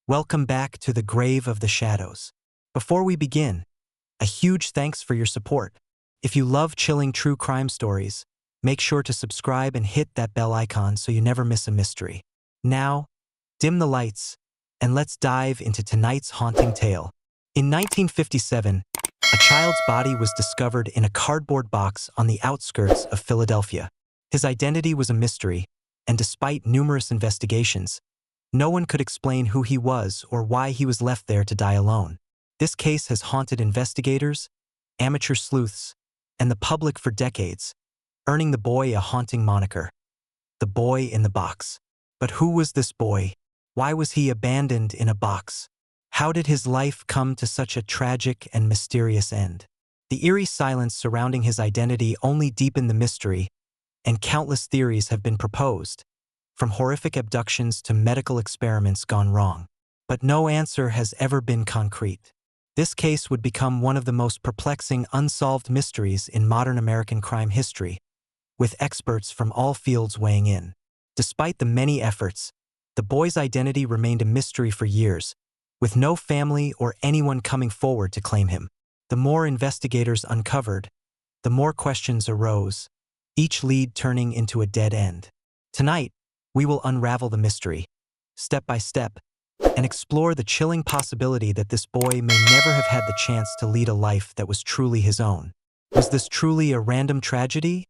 Welcome back to the Grave of the Shadows. Before we begin, a huge thanks for your support. If you love chilling true crime stories, make sure to subscribe and hit that bell icon so you never miss a mystery. Now, dim the lights, and let's dive into tonight's haunting tale. In 1957, a child's body was discovered in a cardboard box on the outskirts of Philadelphia. His identity was a mystery, and despite numerous investigations, no one could explain who he was or why he was left there to die alone. This case has haunted investigators, amateur sleuths, and the public for decades, earning the boy a haunting moniker, the boy in the box. But who was this boy? Why was he abandoned in a box? How did his life come to such a tragic and mysterious end? The eerie silence surrounding his identity only deepened the mystery, and countless theories have been proposed, from horrific abductions to medical experiments gone wrong. But no answer has ever been concrete. This case would become one of the most perplexing unsolved mysteries in modern American crime history, with experts from all fields weighing in. Despite the many efforts, the boy's identity remained a mystery for years, with no family or anyone coming forward to claim him. The more investigators uncovered, the more questions arose, each lead turning into a dead end. Tonight, we will unravel the mystery, step by step, and explore the chilling possibility that this boy may never have had the chance to lead a life that was truly his own. Was this truly a random tragedy,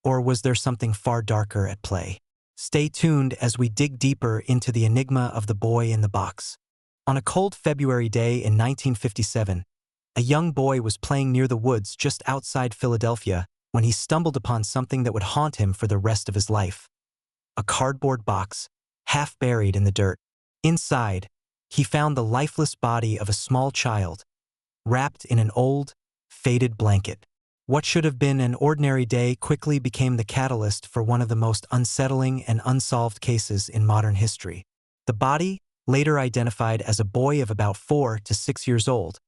or was there something far darker at play? Stay tuned as we dig deeper into the enigma of the boy in the box. On a cold February day in 1957, a young boy was playing near the woods just outside Philadelphia when he stumbled upon something that would haunt him for the rest of his life. A cardboard box, half buried in the dirt. Inside, he found the lifeless body of a small child, wrapped in an old, faded blanket. What should have been an ordinary day quickly became the catalyst for one of the most unsettling and unsolved cases in modern history. The body, later identified as a boy of about 4 to 6 years old,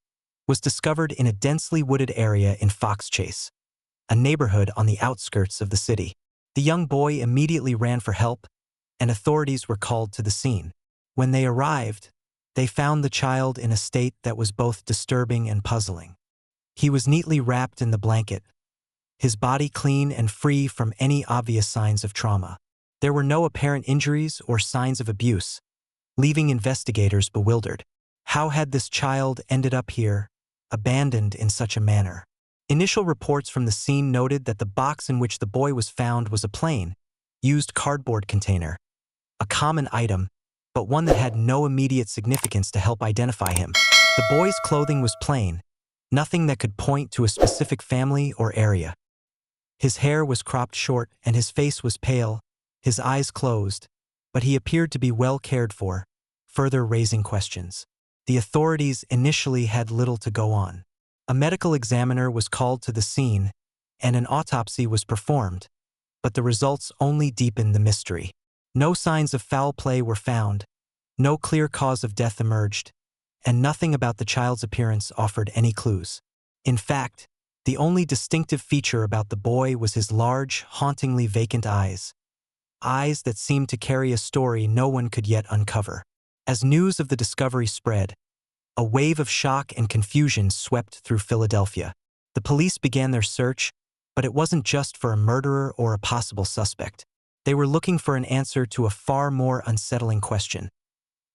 was discovered in a densely wooded area in Fox Chase, a neighborhood on the outskirts of the city. The young boy immediately ran for help, and authorities were called to the scene. When they arrived, they found the child in a state that was both disturbing and puzzling. He was neatly wrapped in the blanket, his body clean and free from any obvious signs of trauma. There were no apparent injuries or signs of abuse, leaving investigators bewildered. How had this child ended up here, abandoned in such a manner? Initial reports from the scene noted that the box in which the boy was found was a plain, used cardboard container, a common item, but one that had no immediate significance to help identify him. The boy's clothing was plain, nothing that could point to a specific family or area. His hair was cropped short and his face was pale, his eyes closed, but he appeared to be well cared for, further raising questions. The authorities initially had little to go on. A medical examiner was called to the scene, and an autopsy was performed, but the results only deepened the mystery. No signs of foul play were found, no clear cause of death emerged, and nothing about the child's appearance offered any clues. In fact, the only distinctive feature about the boy was his large, hauntingly vacant eyes that seemed to carry a story no one could yet uncover. As news of the discovery spread, a wave of shock and confusion swept through Philadelphia. The police began their search, but it wasn't just for a murderer or a possible suspect. They were looking for an answer to a far more unsettling question.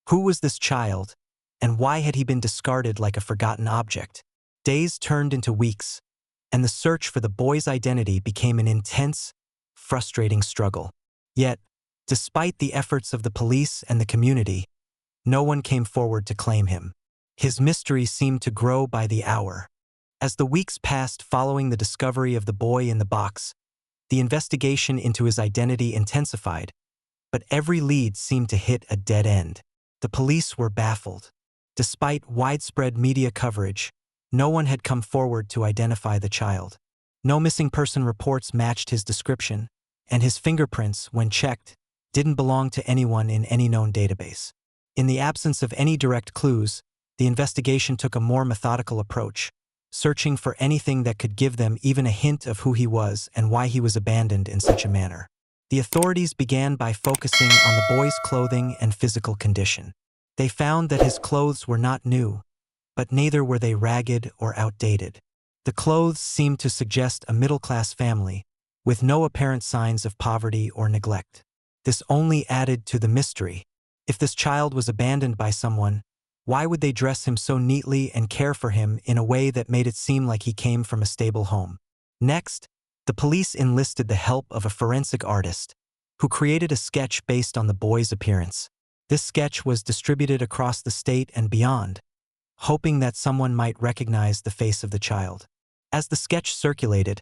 Who was this child, and why had he been discarded like a forgotten object? Days turned into weeks, and the search for the boy's identity became an intense, frustrating struggle. Yet, despite the efforts of the police and the community, no one came forward to claim him. His mystery seemed to grow by the hour. As the weeks passed following the discovery of the boy in the box, the investigation into his identity intensified, but every lead seemed to hit a dead end. The police were baffled. Despite widespread media coverage, no one had come forward to identify the child. No missing person reports matched his description, and his fingerprints, when checked, didn't belong to anyone in any known database. In the absence of any direct clues, the investigation took a more methodical approach, searching for anything that could give them even a hint of who he was and why he was abandoned in such a manner. The authorities began by focusing on the boy's clothing and physical condition. They found that his clothes were not new, but neither were they ragged or outdated. The clothes seemed to suggest a middle-class family, with no apparent signs of poverty or neglect. This only added to the mystery. If this child was abandoned by someone, why would they dress him so neatly and care for him in a way that made it seem like he came from a stable home? Next, the police enlisted the help of a forensic artist, who created a sketch based on the boy's appearance. This sketch was distributed across the state and beyond, hoping that someone might recognize the face of the child. As the sketch circulated,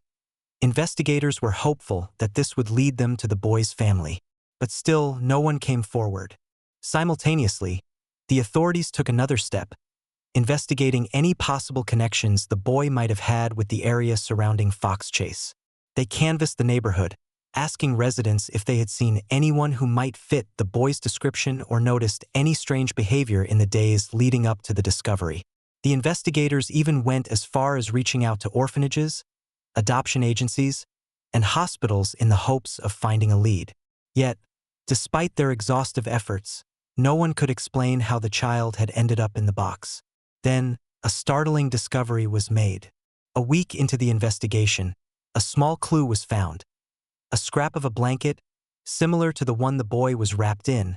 investigators were hopeful that this would lead them to the boy's family. But still, no one came forward. Simultaneously, the authorities took another step, investigating any possible connections the boy might have had with the area surrounding Fox Chase. They canvassed the neighborhood, asking residents if they had seen anyone who might fit the boy's description or noticed any strange behavior in the days leading up to the discovery. The investigators even went as far as reaching out to orphanages, adoption agencies, and hospitals in the hopes of finding a lead. Yet, despite their exhaustive efforts, no one could explain how the child had ended up in the box. Then, a startling discovery was made. A week into the investigation, a small clue was found. A scrap of a blanket, similar to the one the boy was wrapped in,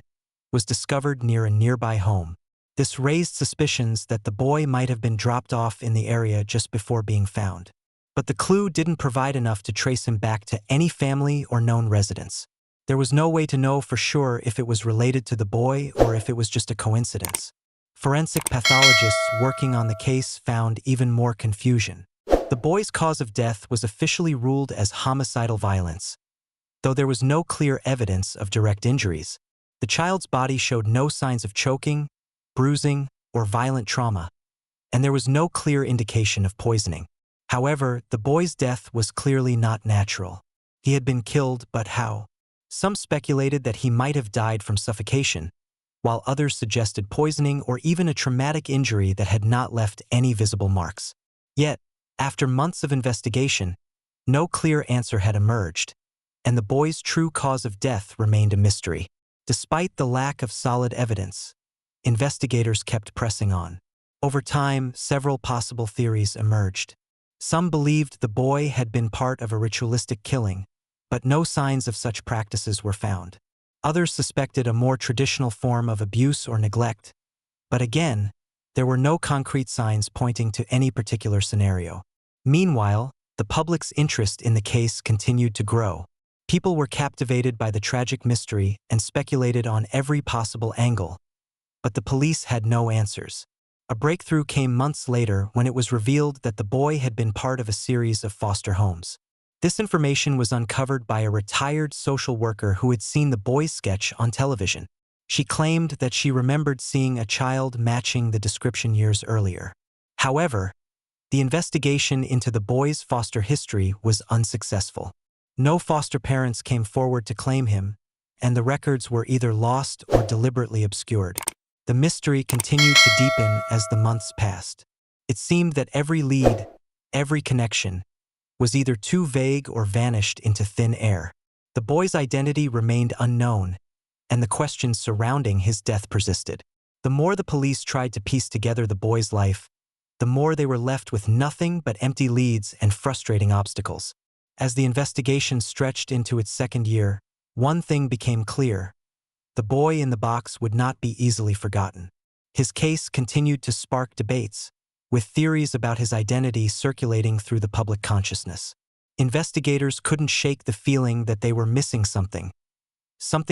was discovered near a nearby home. This raised suspicions that the boy might have been dropped off in the area just before being found. But the clue didn't provide enough to trace him back to any family or known residents. There was no way to know for sure if it was related to the boy or if it was just a coincidence. Forensic pathologists working on the case found even more confusion. The boy's cause of death was officially ruled as homicidal violence. Though there was no clear evidence of direct injuries, the child's body showed no signs of choking, bruising, or violent trauma, and there was no clear indication of poisoning. However, the boy's death was clearly not natural. He had been killed, but how? Some speculated that he might have died from suffocation, while others suggested poisoning or even a traumatic injury that had not left any visible marks. Yet, after months of investigation, no clear answer had emerged, and the boy's true cause of death remained a mystery. Despite the lack of solid evidence, investigators kept pressing on. Over time, several possible theories emerged. Some believed the boy had been part of a ritualistic killing, but no signs of such practices were found. Others suspected a more traditional form of abuse or neglect, but again, there were no concrete signs pointing to any particular scenario. Meanwhile, the public's interest in the case continued to grow. People were captivated by the tragic mystery and speculated on every possible angle, but the police had no answers. A breakthrough came months later when it was revealed that the boy had been part of a series of foster homes. This information was uncovered by a retired social worker who had seen the boy's sketch on television. She claimed that she remembered seeing a child matching the description years earlier. However, the investigation into the boy's foster history was unsuccessful. No foster parents came forward to claim him, and the records were either lost or deliberately obscured. The mystery continued to deepen as the months passed. It seemed that every lead, every connection, was either too vague or vanished into thin air. The boy's identity remained unknown, and the questions surrounding his death persisted. The more the police tried to piece together the boy's life, the more they were left with nothing but empty leads and frustrating obstacles. As the investigation stretched into its second year, one thing became clear. The boy in the box would not be easily forgotten. His case continued to spark debates, with theories about his identity circulating through the public consciousness. Investigators couldn't shake the feeling that they were missing something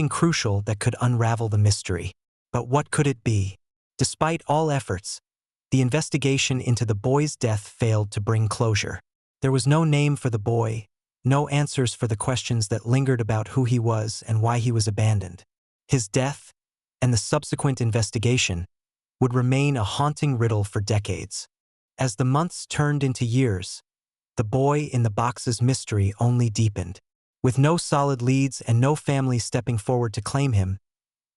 crucial that could unravel the mystery. But what could it be? Despite all efforts, the investigation into the boy's death failed to bring closure. There was no name for the boy, no answers for the questions that lingered about who he was and why he was abandoned. His death, and the subsequent investigation, would remain a haunting riddle for decades. As the months turned into years, the boy in the box's mystery only deepened. With no solid leads and no family stepping forward to claim him,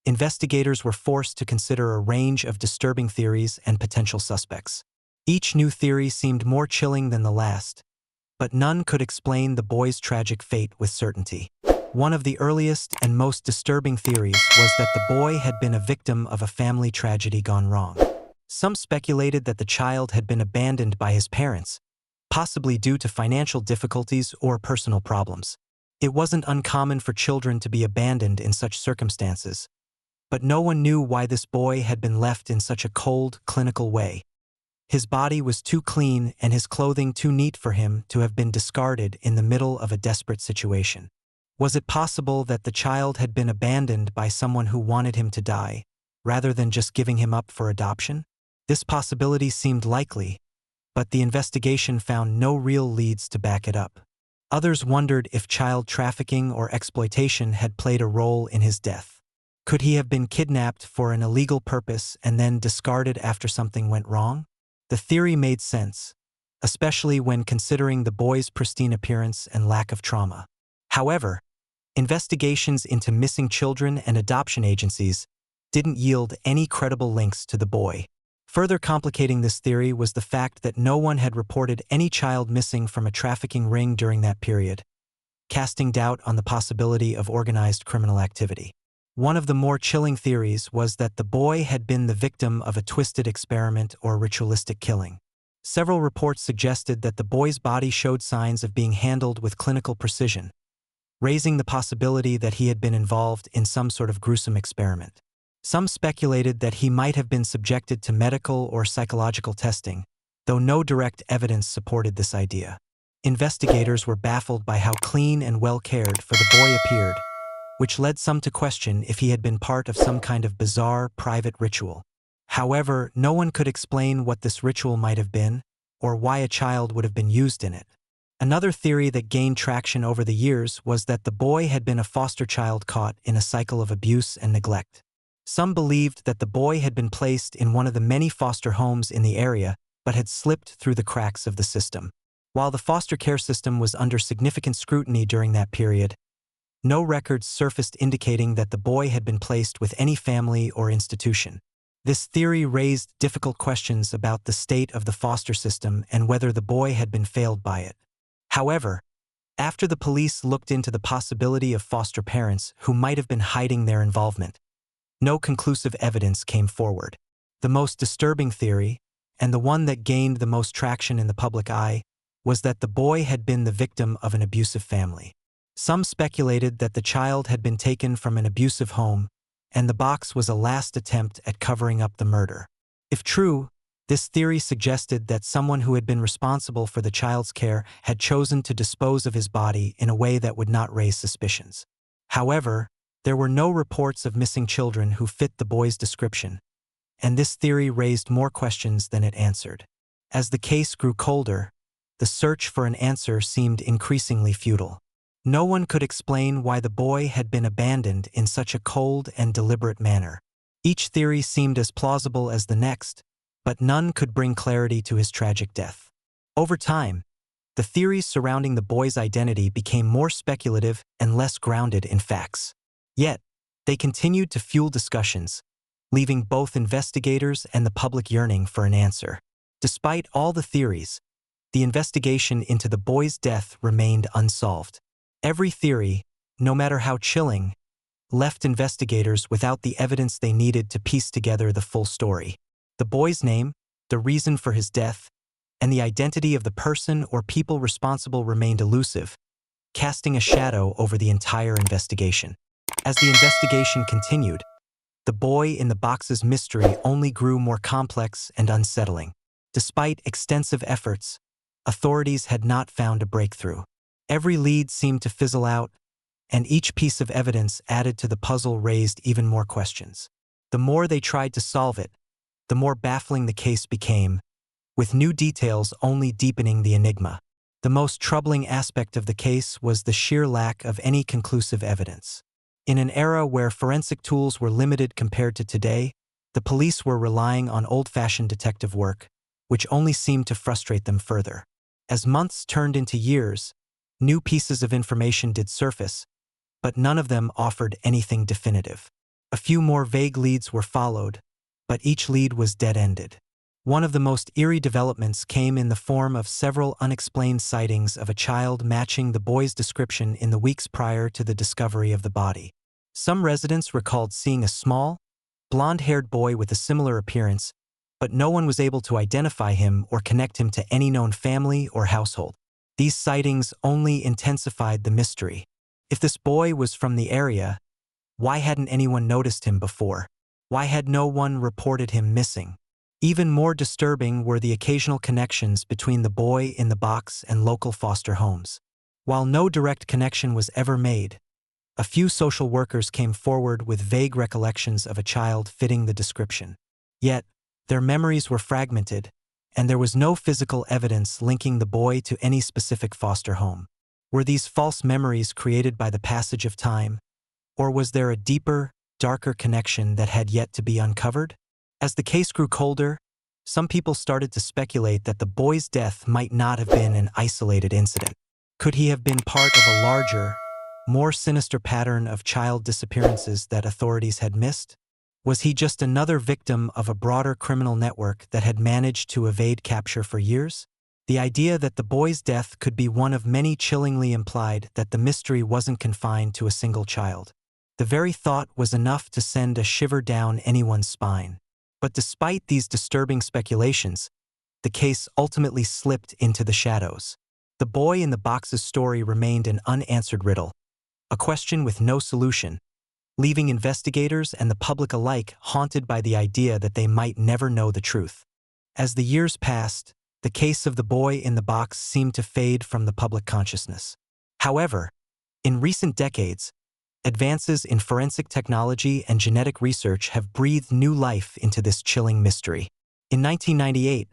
investigators were forced to consider a range of disturbing theories and potential suspects. Each new theory seemed more chilling than the last, but none could explain the boy's tragic fate with certainty. One of the earliest and most disturbing theories was that the boy had been a victim of a family tragedy gone wrong. Some speculated that the child had been abandoned by his parents, possibly due to financial difficulties or personal problems. It wasn't uncommon for children to be abandoned in such circumstances, but no one knew why this boy had been left in such a cold, clinical way. His body was too clean and his clothing too neat for him to have been discarded in the middle of a desperate situation. Was it possible that the child had been abandoned by someone who wanted him to die, rather than just giving him up for adoption? This possibility seemed likely, but the investigation found no real leads to back it up. Others wondered if child trafficking or exploitation had played a role in his death. Could he have been kidnapped for an illegal purpose and then discarded after something went wrong? The theory made sense, especially when considering the boy's pristine appearance and lack of trauma. However, investigations into missing children and adoption agencies didn't yield any credible links to the boy. Further complicating this theory was the fact that no one had reported any child missing from a trafficking ring during that period, casting doubt on the possibility of organized criminal activity. One of the more chilling theories was that the boy had been the victim of a twisted experiment or ritualistic killing. Several reports suggested that the boy's body showed signs of being handled with clinical precision, raising the possibility that he had been involved in some sort of gruesome experiment. Some speculated that he might have been subjected to medical or psychological testing, though no direct evidence supported this idea. Investigators were baffled by how clean and well-cared for the boy appeared, which led some to question if he had been part of some kind of bizarre, private ritual. However, no one could explain what this ritual might have been, or why a child would have been used in it. Another theory that gained traction over the years was that the boy had been a foster child caught in a cycle of abuse and neglect. Some believed that the boy had been placed in one of the many foster homes in the area but had slipped through the cracks of the system. While the foster care system was under significant scrutiny during that period, no records surfaced indicating that the boy had been placed with any family or institution. This theory raised difficult questions about the state of the foster system and whether the boy had been failed by it. However, after the police looked into the possibility of foster parents who might have been hiding their involvement, no conclusive evidence came forward. The most disturbing theory, and the one that gained the most traction in the public eye, was that the boy had been the victim of an abusive family. Some speculated that the child had been taken from an abusive home, and the box was a last attempt at covering up the murder. If true, this theory suggested that someone who had been responsible for the child's care had chosen to dispose of his body in a way that would not raise suspicions. However, there were no reports of missing children who fit the boy's description, and this theory raised more questions than it answered. As the case grew colder, the search for an answer seemed increasingly futile. No one could explain why the boy had been abandoned in such a cold and deliberate manner. Each theory seemed as plausible as the next, but none could bring clarity to his tragic death. Over time, the theories surrounding the boy's identity became more speculative and less grounded in facts. Yet, they continued to fuel discussions, leaving both investigators and the public yearning for an answer. Despite all the theories, the investigation into the boy's death remained unsolved. Every theory, no matter how chilling, left investigators without the evidence they needed to piece together the full story. The boy's name, the reason for his death, and the identity of the person or people responsible remained elusive, casting a shadow over the entire investigation. As the investigation continued, the boy in the box's mystery only grew more complex and unsettling. Despite extensive efforts, authorities had not found a breakthrough. Every lead seemed to fizzle out, and each piece of evidence added to the puzzle raised even more questions. The more they tried to solve it, the more baffling the case became, with new details only deepening the enigma. The most troubling aspect of the case was the sheer lack of any conclusive evidence. In an era where forensic tools were limited compared to today, the police were relying on old-fashioned detective work, which only seemed to frustrate them further. As months turned into years, new pieces of information did surface, but none of them offered anything definitive. A few more vague leads were followed, but each lead was dead-ended. One of the most eerie developments came in the form of several unexplained sightings of a child matching the boy's description in the weeks prior to the discovery of the body. Some residents recalled seeing a small, blonde-haired boy with a similar appearance, but no one was able to identify him or connect him to any known family or household. These sightings only intensified the mystery. If this boy was from the area, why hadn't anyone noticed him before? Why had no one reported him missing? Even more disturbing were the occasional connections between the boy in the box and local foster homes. While no direct connection was ever made, a few social workers came forward with vague recollections of a child fitting the description. Yet, their memories were fragmented, and there was no physical evidence linking the boy to any specific foster home. Were these false memories created by the passage of time, or was there a deeper, darker connection that had yet to be uncovered? As the case grew colder, some people started to speculate that the boy's death might not have been an isolated incident. Could he have been part of a larger, more sinister pattern of child disappearances that authorities had missed? Was he just another victim of a broader criminal network that had managed to evade capture for years? The idea that the boy's death could be one of many chillingly implied that the mystery wasn't confined to a single child. The very thought was enough to send a shiver down anyone's spine. But despite these disturbing speculations, the case ultimately slipped into the shadows. The boy in the box's story remained an unanswered riddle, a question with no solution, leaving investigators and the public alike haunted by the idea that they might never know the truth. As the years passed, the case of the boy in the box seemed to fade from the public consciousness. However, in recent decades, advances in forensic technology and genetic research have breathed new life into this chilling mystery. In 1998,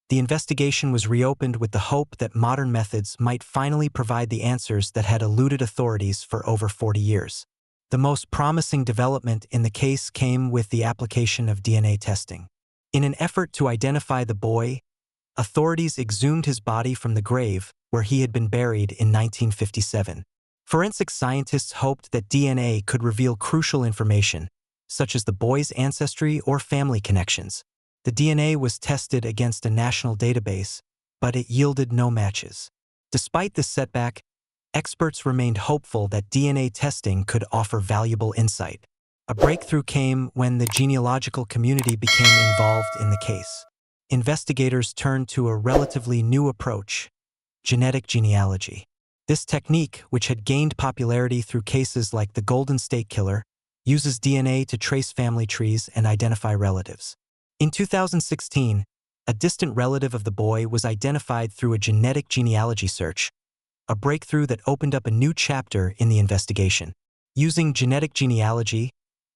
the investigation was reopened with the hope that modern methods might finally provide the answers that had eluded authorities for over 40 years. The most promising development in the case came with the application of DNA testing. In an effort to identify the boy, authorities exhumed his body from the grave where he had been buried in 1957. Forensic scientists hoped that DNA could reveal crucial information, such as the boy's ancestry or family connections. The DNA was tested against a national database, but it yielded no matches. Despite this setback, experts remained hopeful that DNA testing could offer valuable insight. A breakthrough came when the genealogical community became involved in the case. Investigators turned to a relatively new approach: genetic genealogy. This technique, which had gained popularity through cases like the Golden State Killer, uses DNA to trace family trees and identify relatives. In 2016, a distant relative of the boy was identified through a genetic genealogy search, a breakthrough that opened up a new chapter in the investigation. Using genetic genealogy,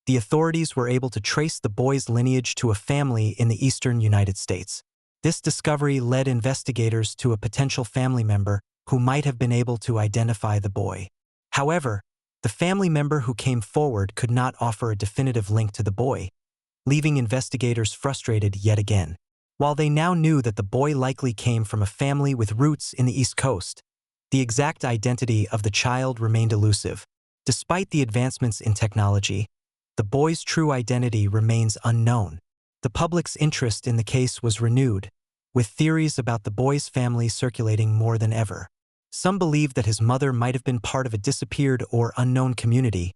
the authorities were able to trace the boy's lineage to a family in the eastern United States. This discovery led investigators to a potential family member who might have been able to identify the boy. However, the family member who came forward could not offer a definitive link to the boy, leaving investigators frustrated yet again. While they now knew that the boy likely came from a family with roots in the East Coast, the exact identity of the child remained elusive. Despite the advancements in technology, the boy's true identity remains unknown. The public's interest in the case was renewed, with theories about the boy's family circulating more than ever. Some believed that his mother might have been part of a disappeared or unknown community,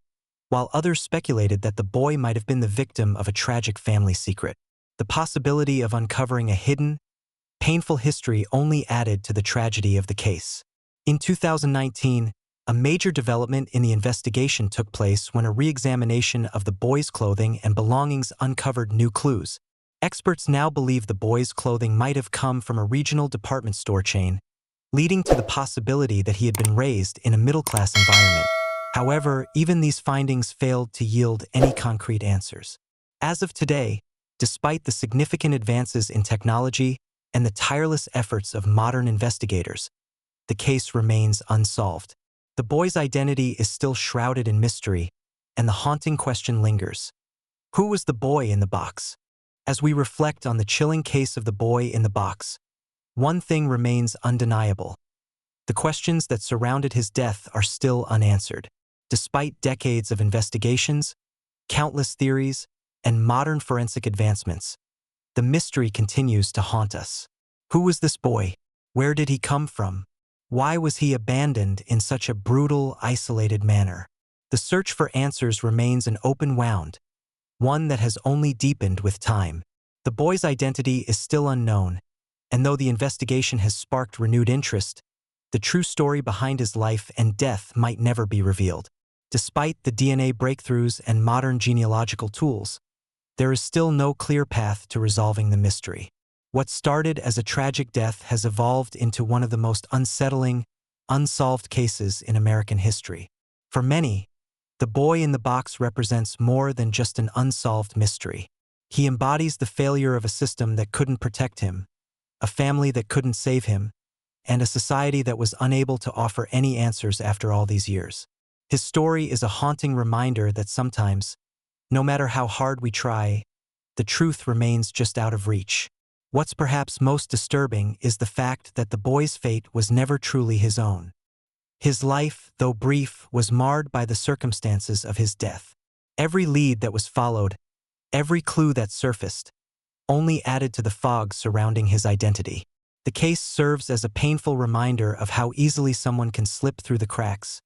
while others speculated that the boy might have been the victim of a tragic family secret. The possibility of uncovering a hidden, painful history only added to the tragedy of the case. In 2019, a major development in the investigation took place when a re-examination of the boy's clothing and belongings uncovered new clues. Experts now believe the boy's clothing might have come from a regional department store chain, leading to the possibility that he had been raised in a middle-class environment. However, even these findings failed to yield any concrete answers. As of today, despite the significant advances in technology and the tireless efforts of modern investigators, the case remains unsolved. The boy's identity is still shrouded in mystery, and the haunting question lingers: who was the boy in the box? As we reflect on the chilling case of the boy in the box, one thing remains undeniable: the questions that surrounded his death are still unanswered. Despite decades of investigations, countless theories, and modern forensic advancements, the mystery continues to haunt us. Who was this boy? Where did he come from? Why was he abandoned in such a brutal, isolated manner? The search for answers remains an open wound, one that has only deepened with time. The boy's identity is still unknown, and though the investigation has sparked renewed interest, the true story behind his life and death might never be revealed. Despite the DNA breakthroughs and modern genealogical tools, there is still no clear path to resolving the mystery. What started as a tragic death has evolved into one of the most unsettling, unsolved cases in American history. For many, the boy in the box represents more than just an unsolved mystery. He embodies the failure of a system that couldn't protect him, a family that couldn't save him, and a society that was unable to offer any answers after all these years. His story is a haunting reminder that sometimes, no matter how hard we try, the truth remains just out of reach. What's perhaps most disturbing is the fact that the boy's fate was never truly his own. His life, though brief, was marred by the circumstances of his death. Every lead that was followed, every clue that surfaced, only added to the fog surrounding his identity. The case serves as a painful reminder of how easily someone can slip through the cracks,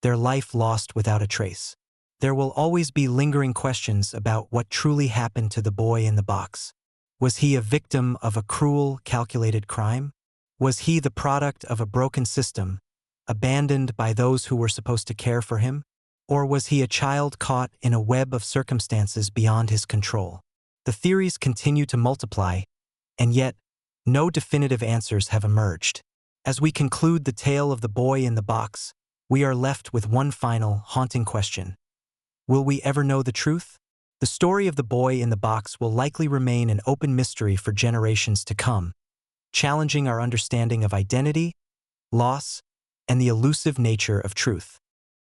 their life lost without a trace. There will always be lingering questions about what truly happened to the boy in the box. Was he a victim of a cruel, calculated crime? Was he the product of a broken system, abandoned by those who were supposed to care for him? Or was he a child caught in a web of circumstances beyond his control? The theories continue to multiply, and yet, no definitive answers have emerged. As we conclude the tale of the boy in the box, we are left with one final, haunting question. Will we ever know the truth? The story of the boy in the box will likely remain an open mystery for generations to come, challenging our understanding of identity, loss, and the elusive nature of truth.